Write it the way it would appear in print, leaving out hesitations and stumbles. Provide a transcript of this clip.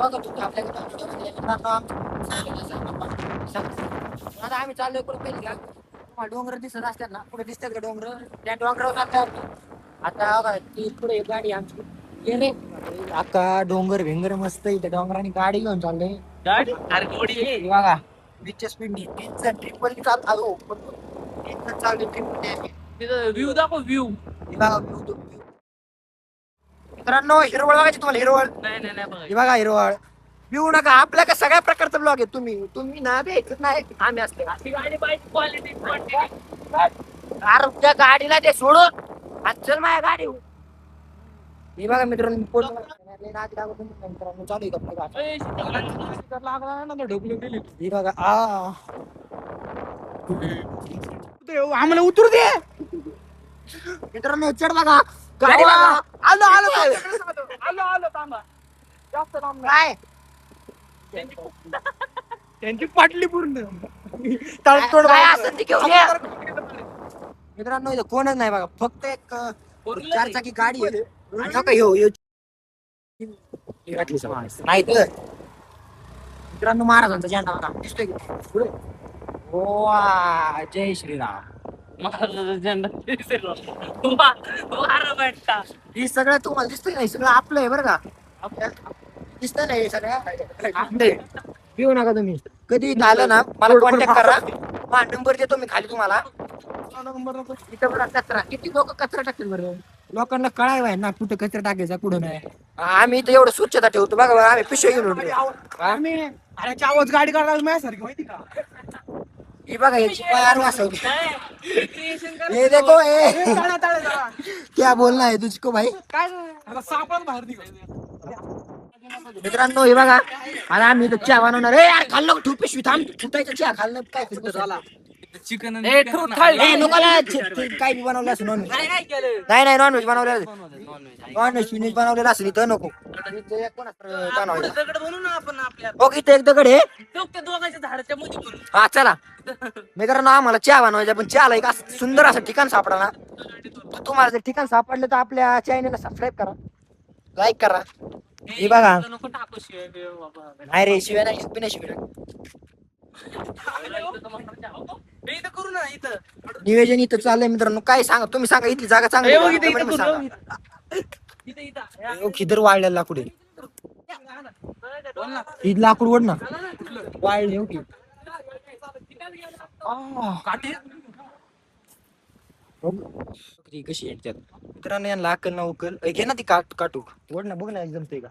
स्वागत होतं आता आम्ही चाललोय कुठं पहिले का तुम्हाला डोंगर दिसत असतात ना पुढे दिसतात का डोंगर त्या डोंगरावर चालतो आता बघा ती पुढे एक गाडी आमची ये रे अख्खा डोंगर भिंगर मस्त इथे डोंगराने गाडी घेऊन चाललोय गाडी अरे गोडी आहे. हे बघा बीचच्या स्पीडनी ट्रिपल चालत आलो चालू ट्रिपल तिथं व्ह्यू दाखव व्ह्यू. मित्रांनो हिरवळ बघायची तुम्हाला हिरवळ नाही नाही नाही बघा. हे बघा हिरवळ पिऊ नका आपल्या का सगळ्या प्रकारचा ब्लॉग आहे तुम्ही ना भेटत नाही आम्ही असले अशी गाडी पाहिजे क्वालिटी अरे त्या गाडीला ते सोडून आज चल माझ्या गाडी हे बघा मित्रांनो चालू आहे का लागला ना ढोकली गेली. हे बघा आम्हाला उतरू दे मित्रांनो चढ बघा गाडी बघा. आलो आलो आलो आलो थांबा. जास्त लांब काय त्यांची पाटली पूर्ण तळतोड काय असेल ते घेऊन ये. मित्रांनो इथं कोणच नाही बघा फक्त एक चारचाकी गाडी आहे आणि हो का नाही तर मित्रांनो महाराजांचा झेंडा बघा दिसतोय की पुढे वा जय श्रीराम महाराजाचा झेंडा वारा भेटता. हे सगळं तुम्हाला दिसतंय नाही सगळं आपलं आहे बरं का दिसतंय नाही सगळं पिऊ नका तुम्ही कधी इथं आलं ना मला कॉन्टॅक्ट करा हा नंबर देतो मी खाली तुम्हाला इथं बघा कचरा किती लोक कचरा टाकतात बरं लोकांना कळाय ना कुठं कचरा टाकायचा कुठं नाही आम्ही इथं एवढं स्वच्छता ठेवतो बघा बघा, आम्ही पिशवी घेऊन येतो. आम्ही अरे आवाज गाडी काढायला माझ्यासारखी माहिती का. हे बघा याची पायार वाचवली हे देखो ए क्या बोलना है तुझको भाई काय आता सापड बाहेर निघाल. मित्रांनो हे बघा आता आम्ही इथं चहा बनवणार ए यार खाल्लं ठू पिशवी थांब फुटायचं चहा खाल्लं काय झाला चिकन ए काय बी बनवलं असं नॉनव्हेज नाही नाही नॉनव्हेज बनवलेलं नॉनव्हेज बनवलेलं असेल इथं नको बनवू ना आपण आपल्या ओके इथं एक दगड आहे त्या दोघांच्या झाडाच्या मध्ये बनवू. हा चला मित्रांनो आम्हाला चहा बनवायचा पण चहाला एक असं सुंदर असं ठिकाण सापडा ना तर तुम्हाला जर ठिकाण सापडलं तर आपल्या चॅनलला सबस्क्राईब करा लाईक करा हे बघा नको टाकू शिवाय बे बाबा. नाही रे शिव्या नाही एक बी नाही शिव्या हे इथं करू ना इथं. नियोजन इथं चाललंय मित्रांनो काय सांगा तुम्ही सांगा इथली जागा चांगली हे आहे बघ का? इथं इथं तुम्ही करू सांगा. इथं इथं. ओ, खिदर वाळलेला लाकूड आहे बोल ना. ही लाकूड ओढ ना वाळले हो की काठी ती कशी आहे त्यात मित्रांनो यांना अक्कल ना उकल घे ना ती काटू ओढ ना बघ ना जमतंय का